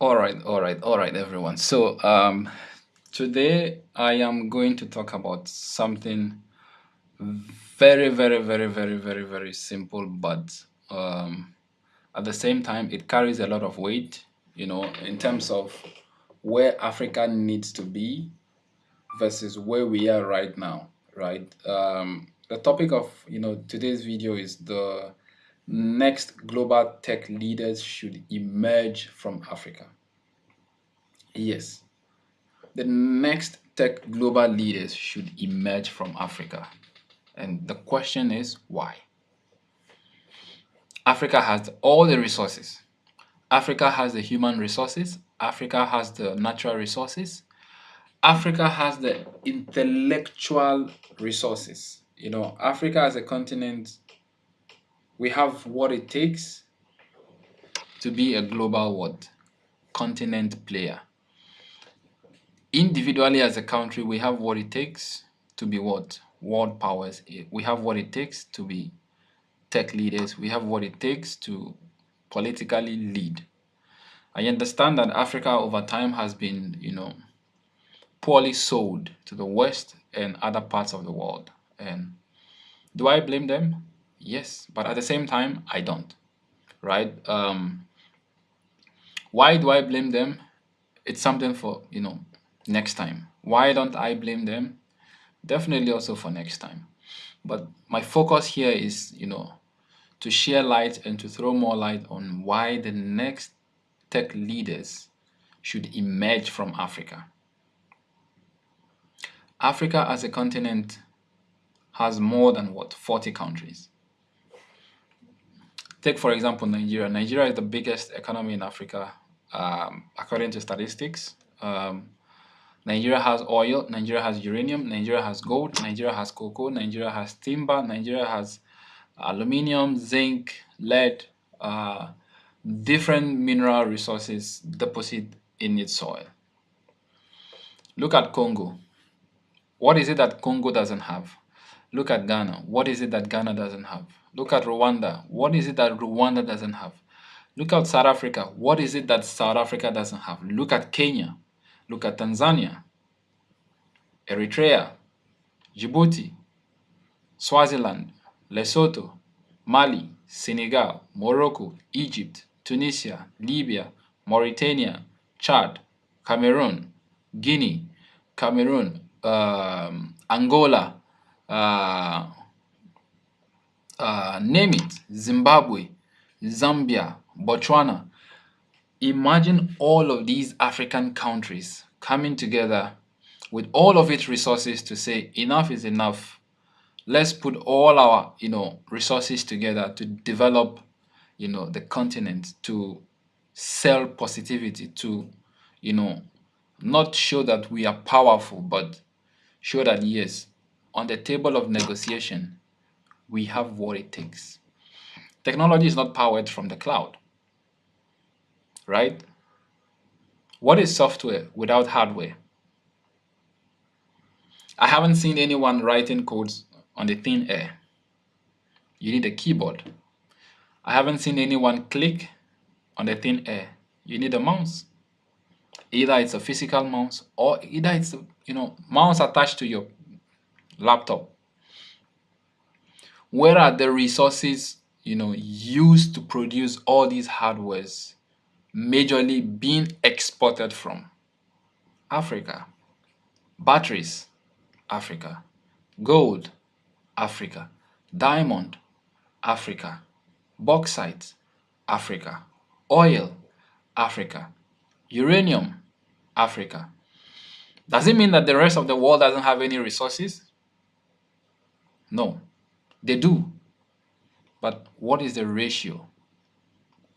All right, everyone. Today I am going to talk about something very simple, but at the same time, it carries a lot of weight, in terms of where Africa needs to be versus where we are right now, right? The topic of, today's video is the next global tech leaders should emerge from Africa. Yes, the next tech global leaders should emerge from Africa. And the question is why? Africa has all the resources. Africa has the human resources. Africa has the natural resources. Africa has the intellectual resources. Africa as a continent, we have what it takes to be a global what? Continent player. Individually as a country, we have what it takes to be what? World powers. We have what it takes to be tech leaders. We have what it takes to politically lead. I understand that Africa over time has been, poorly sold to the West and other parts of the world. And do I blame them? Yes, but at the same time, I don't. Right? Why do I blame them? It's something for, next time. Why don't I blame them? Definitely also for next time. But my focus here is, to share light and to throw more light on why the next tech leaders should emerge from Africa. Africa as a continent has more than what? 40 countries. Take, for example, Nigeria. Nigeria is the biggest economy in Africa, according to statistics. Nigeria has oil, Nigeria has uranium, Nigeria has gold, Nigeria has cocoa, Nigeria has timber, Nigeria has aluminum, zinc, lead, different mineral resources deposited in its soil. Look at Congo. What is it that Congo doesn't have? Look at Ghana. What is it that Ghana doesn't have? Look at Rwanda. What is it that Rwanda doesn't have? Look at South Africa. What is it that South Africa doesn't have? Look at Kenya. Look at Tanzania, Eritrea, Djibouti, Swaziland, Lesotho, Mali, Senegal, Morocco, Egypt, Tunisia, Libya, Mauritania, Chad, Cameroon, Guinea, Cameroon, Angola, uh, name it, Zimbabwe, Zambia, Botswana. Imagine all of these African countries coming together with all of its resources to say enough is enough. Let's put all our, resources together to develop, the continent, to sell positivity, to, not show that we are powerful, but show that yes, on the table of negotiation, we have what it takes. Technology is not powered from the cloud, right? What is software without hardware? I haven't seen anyone writing codes on the thin air. You need a keyboard. I haven't seen anyone click on the thin air. You need a mouse. Either it's a physical mouse or either it's a, mouse attached to your laptop. Where are the resources, used to produce all these hardwares majorly being exported from? Africa. Batteries, Africa. Gold, Africa. Diamond, Africa. Bauxite, Africa. Oil, Africa. Uranium, Africa. Does it mean that the rest of the world doesn't have any resources? No, they do. But what is the ratio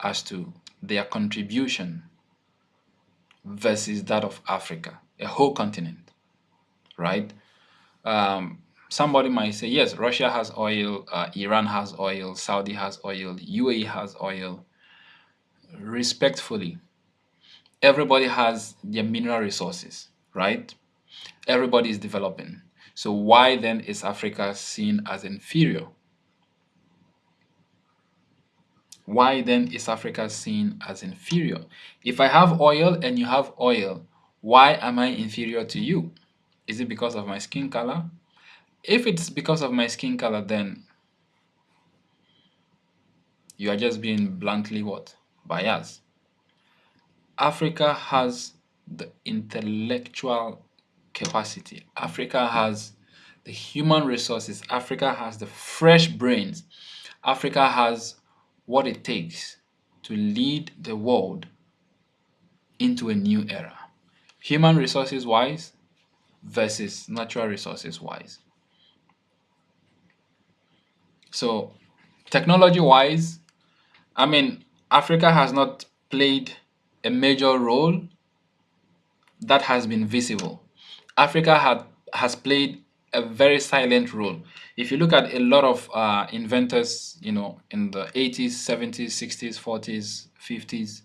as to their contribution versus that of Africa, a whole continent, right? Somebody might say, yes, Russia has oil, Iran has oil, Saudi has oil, UAE has oil. Respectfully, everybody has their mineral resources, right? Everybody is developing. So why then is Africa seen as inferior? Why then is Africa seen as inferior? If I have oil and you have oil, why am I inferior to you? Is it because of my skin color? If it's because of my skin color, then you are just being bluntly what? Biased. Africa has the intellectual capacity. Africa has the human resources. Africa has the fresh brains. Africa has what it takes to lead the world into a new era. Human resources wise versus natural resources wise. So, technology wise, I mean, Africa has not played a major role that has been visible. Africa has played a very silent role. If you look at a lot of inventors, in the 80s, 70s, 60s, 40s, 50s,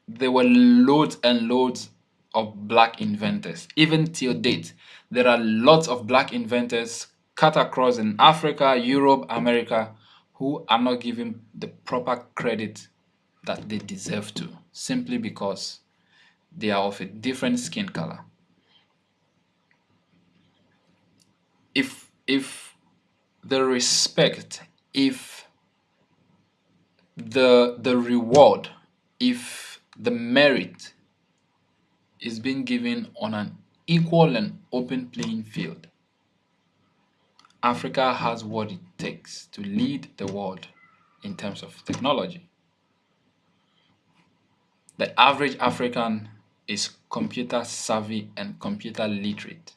there were loads and loads of black inventors. Even till date, there are lots of black inventors cut across in Africa, Europe, America, who are not given the proper credit that they deserve to, simply because they are of a different skin color. If the respect, if the reward, if the merit is being given on an equal and open playing field, Africa has what it takes to lead the world in terms of technology. The average African is computer savvy and computer literate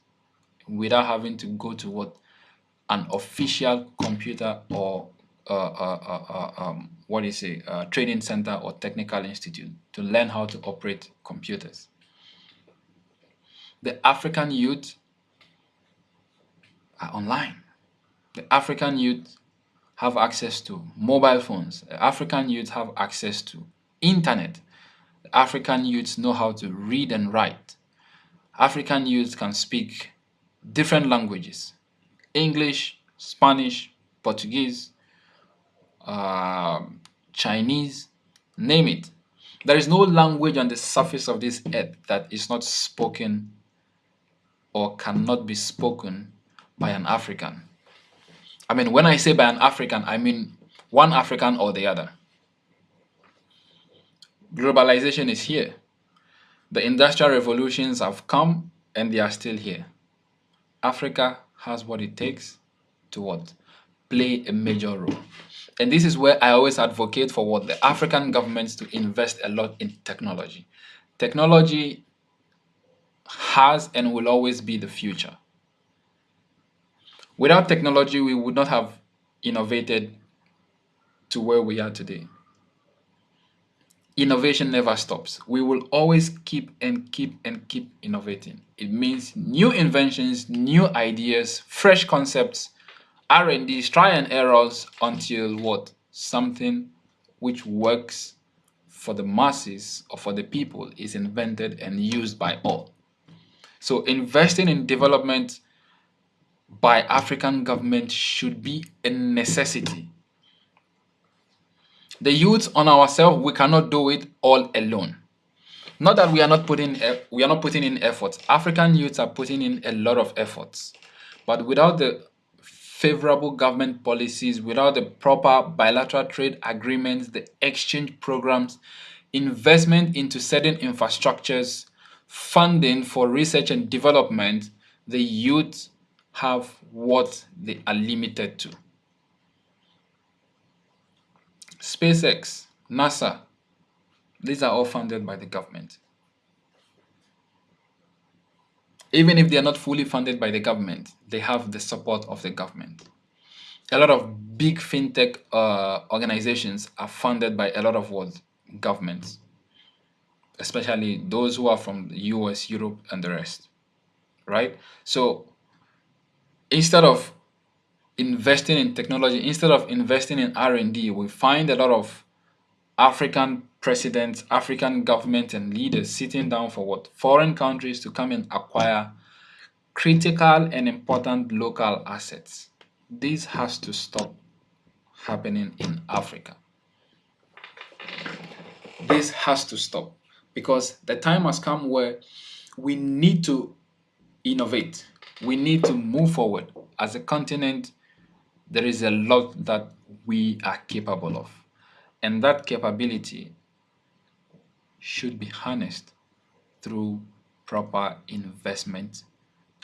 without having to go to what an official computer or what is it, training center or technical institute to learn how to operate computers. The African youth are online. The African youth have access to mobile phones. The African youth have access to internet. The African youths know how to read and write. African youths can speak different languages: English, Spanish, Portuguese, Chinese, name it. There is no language on the surface of this earth that is not spoken or cannot be spoken by an African. I mean, when I say by an African, I mean one African or the other. Globalization is here. The industrial revolutions have come and they are still here. Africa has what it takes to what? Play a major role. And this is where I always advocate for what the African governments to invest a lot in technology. Technology has and will always be the future. Without technology, we would not have innovated to where we are today. Innovation never stops. We will always keep and keep and keep innovating. It means new inventions, new ideas, fresh concepts, R&Ds, try and errors until what? Something which works for the masses or for the people is invented and used by all. So investing in development by African government should be a necessity. The youth on ourselves, we cannot do it all alone. Not that we are not putting in efforts. African youths are putting in a lot of efforts. But without the favorable government policies, without the proper bilateral trade agreements, the exchange programs, investment into certain infrastructures, funding for research and development, the youth have what they are limited to. SpaceX, NASA, these are all funded by the government. Even if they are not fully funded by the government, they have the support of the government. A lot of big fintech organizations are funded by a lot of what? Governments, especially those who are from the US, Europe, and the rest, right? So instead of investing in technology, instead of investing in R&D, we find a lot of African presidents, African government and leaders sitting down for what? Foreign countries to come and acquire critical and important local assets. This has to stop happening in Africa. This has to stop because the time has come where we need to innovate. We need to move forward. As a continent, there is a lot that we are capable of. And that capability should be harnessed through proper investment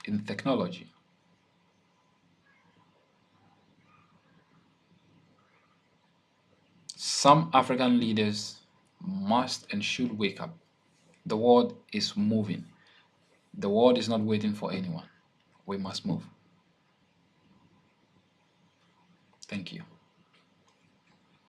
in technology. Some African leaders must and should wake up. The world is moving. The world is not waiting for anyone. We must move. Thank you.